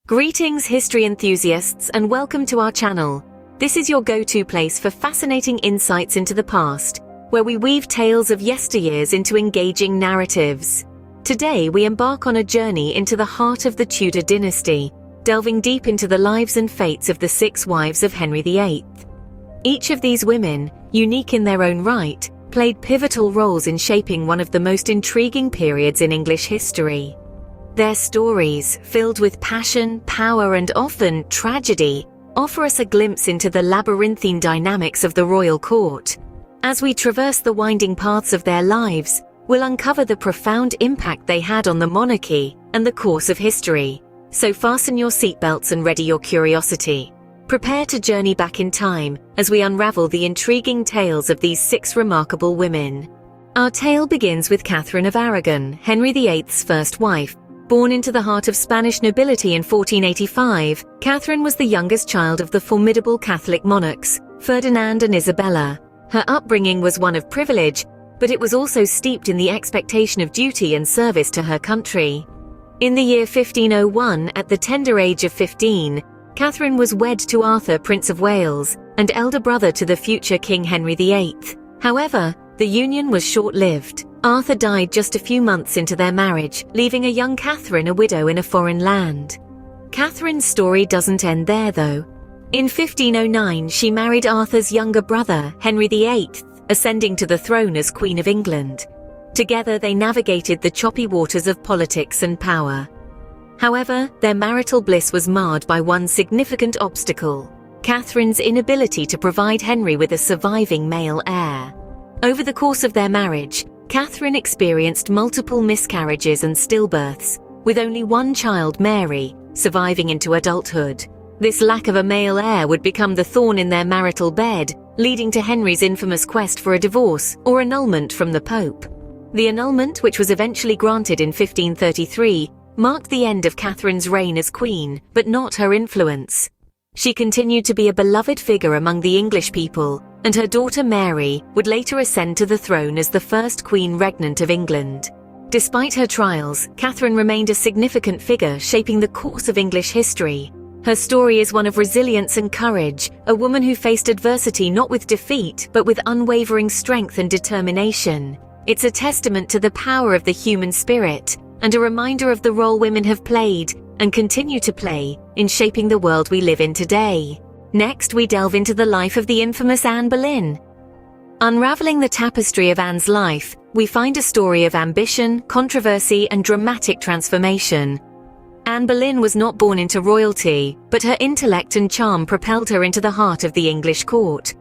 Greetings, history enthusiasts, and welcome to our channel. This is your go-to place for fascinating insights into the past, where we weave tales of yesteryears into engaging narratives. Today, we embark on a journey into the heart of the Tudor dynasty, delving deep into the lives and fates of the 6 wives of Henry VIII. Each of these women, unique in their own right, played pivotal roles in shaping one of the most intriguing periods in English history. Their stories, filled with passion, power, and often tragedy, offer us a glimpse into the labyrinthine dynamics of the royal court. As we traverse the winding paths of their lives, we'll uncover the profound impact they had on the monarchy and the course of history. So fasten your seatbelts and ready your curiosity. Prepare to journey back in time as we unravel the intriguing tales of these 6 remarkable women. Our tale begins with Catherine of Aragon, Henry VIII's first wife. Born into the heart of Spanish nobility in 1485, Catherine was the youngest child of the formidable Catholic monarchs, Ferdinand and Isabella. Her upbringing was one of privilege, but it was also steeped in the expectation of duty and service to her country. In the year 1501, at the tender age of 15, Catherine was wed to Arthur, Prince of Wales, and elder brother to the future King Henry VIII. However, the union was short-lived. Arthur died just a few months into their marriage, leaving a young Catherine a widow in a foreign land. Catherine's story doesn't end there, though. In 1509, she married Arthur's younger brother, Henry VIII, ascending to the throne as Queen of England. Together, they navigated the choppy waters of politics and power. However, their marital bliss was marred by one significant obstacle: Catherine's inability to provide Henry with a surviving male heir. Over the course of their marriage, Catherine experienced multiple miscarriages and stillbirths, with only one child, Mary, surviving into adulthood. This lack of a male heir would become the thorn in their marital bed, leading to Henry's infamous quest for a divorce or annulment from the Pope. The annulment, which was eventually granted in 1533, marked the end of Catherine's reign as queen, but not her influence. She continued to be a beloved figure among the English people, and her daughter Mary would later ascend to the throne as the first queen regnant of England. Despite her trials, Catherine remained a significant figure shaping the course of English history. Her story is one of resilience and courage, a woman who faced adversity not with defeat, but with unwavering strength and determination. It's a testament to the power of the human spirit, and a reminder of the role women have played, and continue to play, in shaping the world we live in today. Next, we delve into the life of the infamous Anne Boleyn. Unraveling the tapestry of Anne's life, we find a story of ambition, controversy, and dramatic transformation. Anne Boleyn was not born into royalty, but her intellect and charm propelled her into the heart of the English court.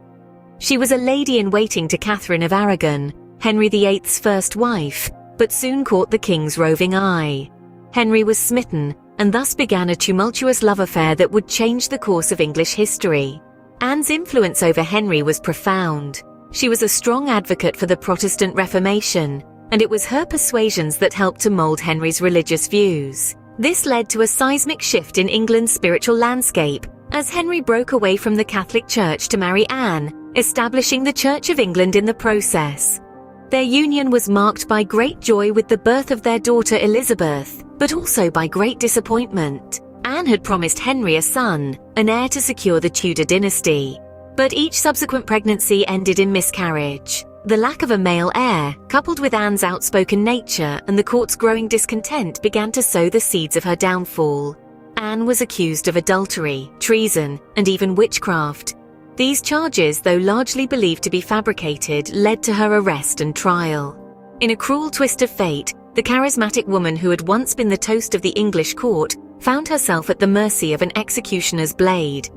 She was a lady-in-waiting to Catherine of Aragon, Henry VIII's first wife, but soon caught the king's roving eye. Henry was smitten, and thus began a tumultuous love affair that would change the course of English history. Anne's influence over Henry was profound. She was a strong advocate for the Protestant Reformation, and it was her persuasions that helped to mold Henry's religious views. This led to a seismic shift in England's spiritual landscape, as Henry broke away from the Catholic Church to marry Anne, establishing the Church of England in the process. Their union was marked by great joy with the birth of their daughter Elizabeth, but also by great disappointment. Anne had promised Henry a son, an heir to secure the Tudor dynasty. But each subsequent pregnancy ended in miscarriage. The lack of a male heir, coupled with Anne's outspoken nature and the court's growing discontent, began to sow the seeds of her downfall. Anne was accused of adultery, treason, and even witchcraft. These charges, though largely believed to be fabricated, led to her arrest and trial. In a cruel twist of fate, the charismatic woman who had once been the toast of the English court found herself at the mercy of an executioner's blade.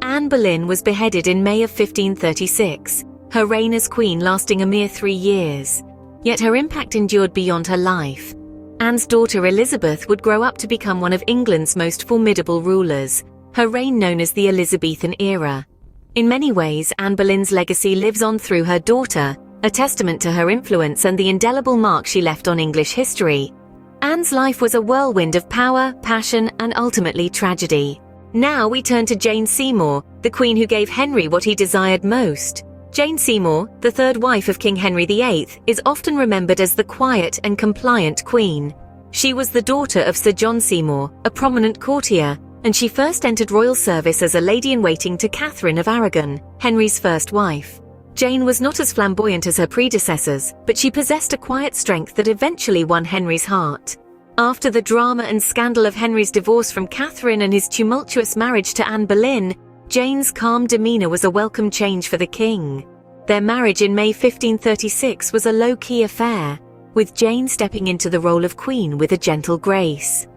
Anne Boleyn was beheaded in May of 1536, her reign as queen lasting a mere 3 years. Yet her impact endured beyond her life. Anne's daughter Elizabeth would grow up to become one of England's most formidable rulers, her reign known as the Elizabethan era. In many ways, Anne Boleyn's legacy lives on through her daughter, a testament to her influence and the indelible mark she left on English history. Anne's life was a whirlwind of power, passion, and ultimately tragedy. Now we turn to Jane Seymour, the queen who gave Henry what he desired most. Jane Seymour, the 3rd wife of King Henry VIII, is often remembered as the quiet and compliant queen. She was the daughter of Sir John Seymour, a prominent courtier, and she first entered royal service as a lady-in-waiting to Catherine of Aragon, Henry's first wife. Jane was not as flamboyant as her predecessors, but she possessed a quiet strength that eventually won Henry's heart. After the drama and scandal of Henry's divorce from Catherine and his tumultuous marriage to Anne Boleyn, Jane's calm demeanor was a welcome change for the king. Their marriage in May 1536 was a low-key affair, with Jane stepping into the role of queen with a gentle grace.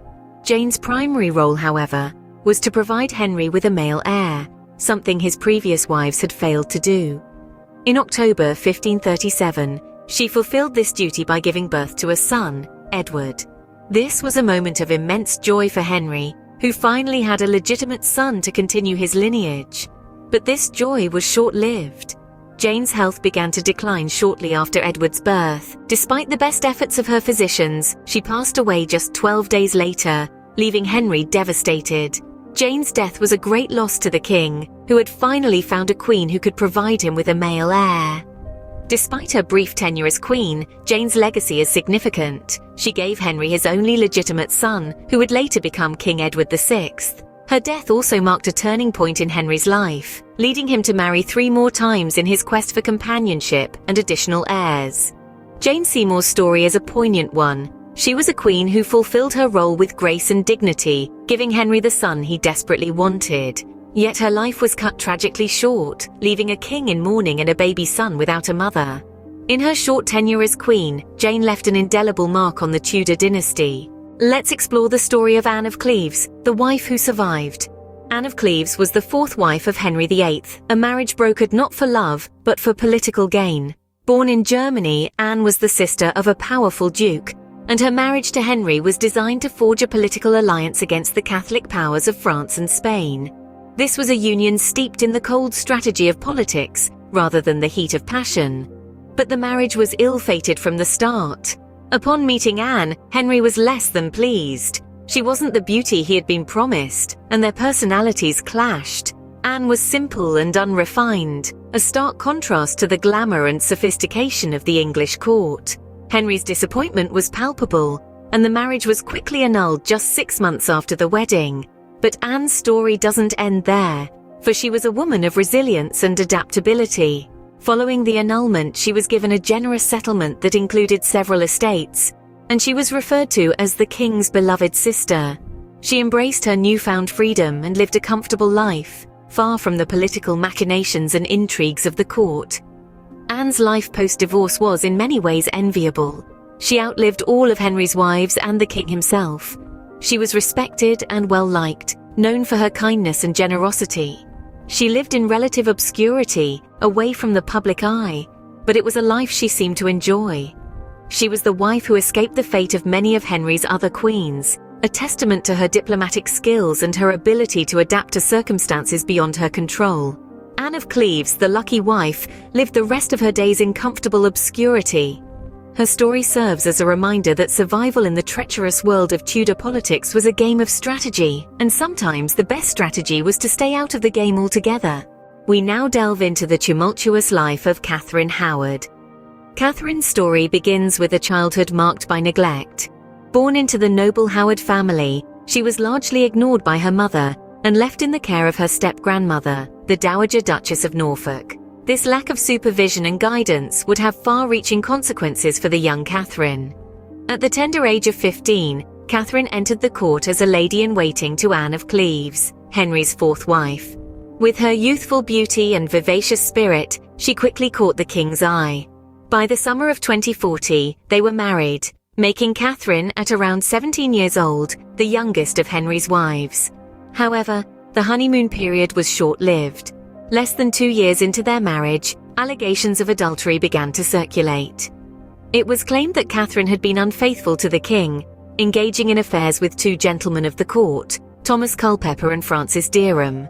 Jane's primary role, however, was to provide Henry with a male heir, something his previous wives had failed to do. In October 1537, she fulfilled this duty by giving birth to a son, Edward. This was a moment of immense joy for Henry, who finally had a legitimate son to continue his lineage. But this joy was short-lived. Jane's health began to decline shortly after Edward's birth. Despite the best efforts of her physicians, she passed away just 12 days later, leaving Henry devastated. Jane's death was a great loss to the king, who had finally found a queen who could provide him with a male heir. Despite her brief tenure as queen, Jane's legacy is significant. She gave Henry his only legitimate son, who would later become King Edward VI. Her death also marked a turning point in Henry's life, leading him to marry 3 more times in his quest for companionship and additional heirs. Jane Seymour's story is a poignant one. She was a queen who fulfilled her role with grace and dignity, giving Henry the son he desperately wanted. Yet her life was cut tragically short, leaving a king in mourning and a baby son without a mother. In her short tenure as queen, Jane left an indelible mark on the Tudor dynasty. Let's explore the story of Anne of Cleves, the wife who survived. Anne of Cleves was the 4th wife of Henry VIII, a marriage brokered not for love, but for political gain. Born in Germany, Anne was the sister of a powerful duke, and her marriage to Henry was designed to forge a political alliance against the Catholic powers of France and Spain. This was a union steeped in the cold strategy of politics, rather than the heat of passion. But the marriage was ill-fated from the start. Upon meeting Anne, Henry was less than pleased. She wasn't the beauty he had been promised, and their personalities clashed. Anne was simple and unrefined, a stark contrast to the glamour and sophistication of the English court. Henry's disappointment was palpable, and the marriage was quickly annulled just 6 months after the wedding. But Anne's story doesn't end there, for she was a woman of resilience and adaptability. Following the annulment, she was given a generous settlement that included several estates, and she was referred to as the king's beloved sister. She embraced her newfound freedom and lived a comfortable life, far from the political machinations and intrigues of the court. Anne's life post-divorce was in many ways enviable. She outlived all of Henry's wives and the king himself. She was respected and well-liked, known for her kindness and generosity. She lived in relative obscurity, away from the public eye, but it was a life she seemed to enjoy. She was the wife who escaped the fate of many of Henry's other queens, a testament to her diplomatic skills and her ability to adapt to circumstances beyond her control. Anne of Cleves, the lucky wife, lived the rest of her days in comfortable obscurity. Her story serves as a reminder that survival in the treacherous world of Tudor politics was a game of strategy, and sometimes the best strategy was to stay out of the game altogether. We now delve into the tumultuous life of Catherine Howard. Catherine's story begins with a childhood marked by neglect. Born into the noble Howard family, she was largely ignored by her mother and left in the care of her step-grandmother, the Dowager Duchess of Norfolk. This lack of supervision and guidance would have far-reaching consequences for the young Catherine. At the tender age of 15, Catherine entered the court as a lady-in-waiting to Anne of Cleves, Henry's 4th wife. With her youthful beauty and vivacious spirit, she quickly caught the king's eye. By the summer of 2040, they were married, making Catherine, at around 17 years old, the youngest of Henry's wives. However, the honeymoon period was short-lived. Less than 2 years into their marriage, allegations of adultery began to circulate. It was claimed that Catherine had been unfaithful to the king, engaging in affairs with 2 gentlemen of the court, Thomas Culpeper and Francis Derham.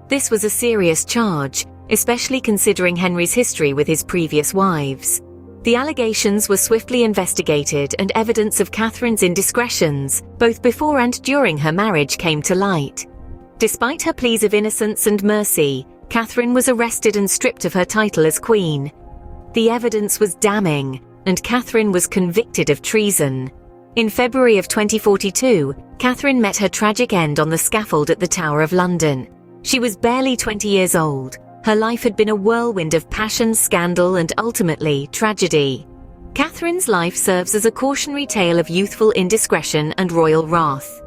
This was a serious charge, especially considering Henry's history with his previous wives. The allegations were swiftly investigated and evidence of Catherine's indiscretions, both before and during her marriage, came to light. Despite her pleas of innocence and mercy, Catherine was arrested and stripped of her title as queen. The evidence was damning, and Catherine was convicted of treason. In February of 2042, Catherine met her tragic end on the scaffold at the Tower of London. She was barely 20 years old. Her life had been a whirlwind of passion, scandal, and ultimately, tragedy. Catherine's life serves as a cautionary tale of youthful indiscretion and royal wrath.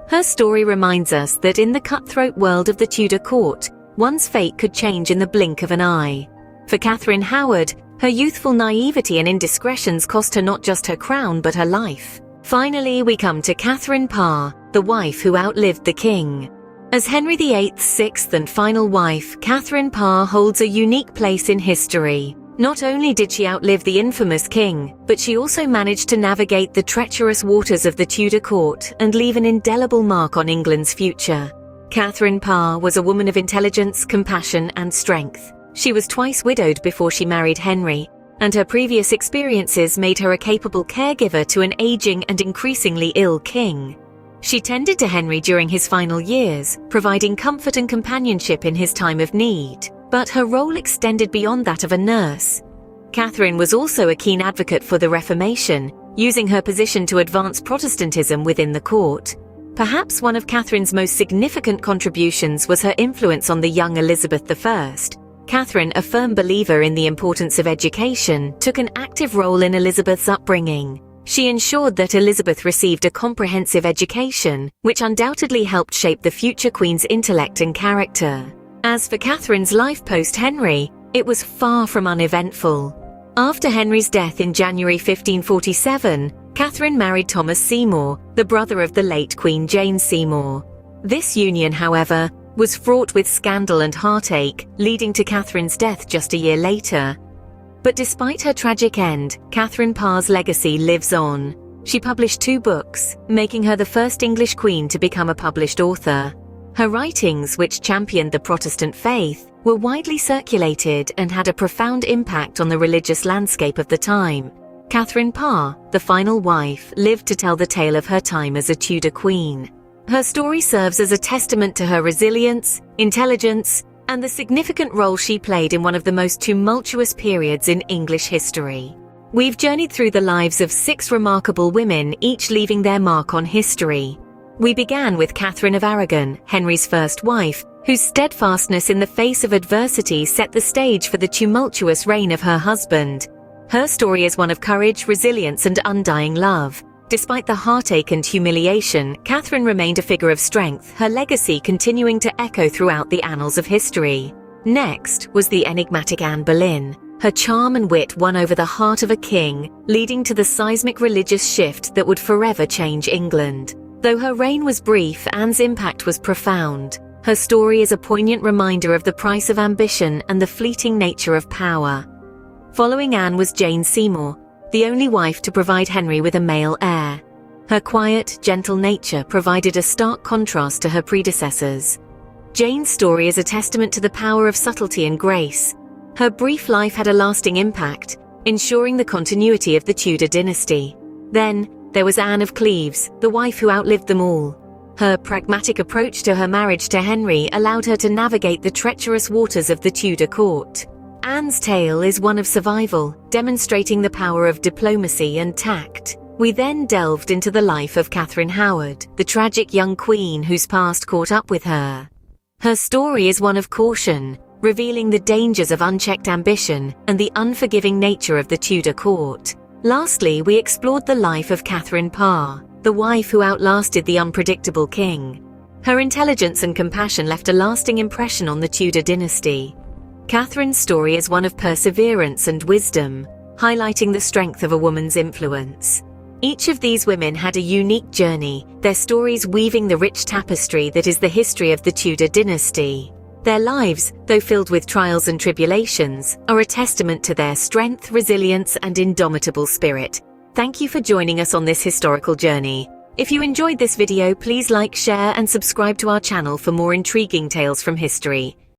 Her story reminds us that in the cutthroat world of the Tudor court, one's fate could change in the blink of an eye. For Catherine Howard, her youthful naivety and indiscretions cost her not just her crown but her life. Finally, we come to Catherine Parr, the wife who outlived the king. As Henry VIII's sixth and final wife, Catherine Parr holds a unique place in history. Not only did she outlive the infamous king, but she also managed to navigate the treacherous waters of the Tudor court and leave an indelible mark on England's future. Catherine Parr was a woman of intelligence, compassion, and strength. She was twice widowed before she married Henry, and her previous experiences made her a capable caregiver to an aging and increasingly ill king. She tended to Henry during his final years, providing comfort and companionship in his time of need. But her role extended beyond that of a nurse. Catherine was also a keen advocate for the Reformation, using her position to advance Protestantism within the court. Perhaps one of Catherine's most significant contributions was her influence on the young Elizabeth I. Catherine, a firm believer in the importance of education, took an active role in Elizabeth's upbringing. She ensured that Elizabeth received a comprehensive education, which undoubtedly helped shape the future queen's intellect and character. As for Catherine's life post-Henry, it was far from uneventful. After Henry's death in January 1547, Catherine married Thomas Seymour, the brother of the late Queen Jane Seymour. This union, however, was fraught with scandal and heartache, leading to Catherine's death just a year later. But despite her tragic end, Catherine Parr's legacy lives on. She published 2 books, making her the first English queen to become a published author. Her writings, which championed the Protestant faith, were widely circulated and had a profound impact on the religious landscape of the time. Catherine Parr, the final wife, lived to tell the tale of her time as a Tudor queen. Her story serves as a testament to her resilience, intelligence, and the significant role she played in one of the most tumultuous periods in English history. We've journeyed through the lives of 6 remarkable women, each leaving their mark on history. We began with Catherine of Aragon, Henry's first wife, whose steadfastness in the face of adversity set the stage for the tumultuous reign of her husband. Her story is one of courage, resilience, and undying love. Despite the heartache and humiliation, Catherine remained a figure of strength, her legacy continuing to echo throughout the annals of history. Next was the enigmatic Anne Boleyn. Her charm and wit won over the heart of a king, leading to the seismic religious shift that would forever change England. Though her reign was brief, Anne's impact was profound. Her story is a poignant reminder of the price of ambition and the fleeting nature of power. Following Anne was Jane Seymour, the only wife to provide Henry with a male heir. Her quiet, gentle nature provided a stark contrast to her predecessors. Jane's story is a testament to the power of subtlety and grace. Her brief life had a lasting impact, ensuring the continuity of the Tudor dynasty. Then, there was Anne of Cleves, the wife who outlived them all. Her pragmatic approach to her marriage to Henry allowed her to navigate the treacherous waters of the Tudor court. Anne's tale is one of survival, demonstrating the power of diplomacy and tact. We then delved into the life of Catherine Howard, the tragic young queen whose past caught up with her. Her story is one of caution, revealing the dangers of unchecked ambition and the unforgiving nature of the Tudor court. Lastly, we explored the life of Catherine Parr, the wife who outlasted the unpredictable king. Her intelligence and compassion left a lasting impression on the Tudor dynasty. Catherine's story is one of perseverance and wisdom, highlighting the strength of a woman's influence. Each of these women had a unique journey, their stories weaving the rich tapestry that is the history of the Tudor dynasty. Their lives, though filled with trials and tribulations, are a testament to their strength, resilience, and indomitable spirit. Thank you for joining us on this historical journey. If you enjoyed this video, please like, share, and subscribe to our channel for more intriguing tales from history.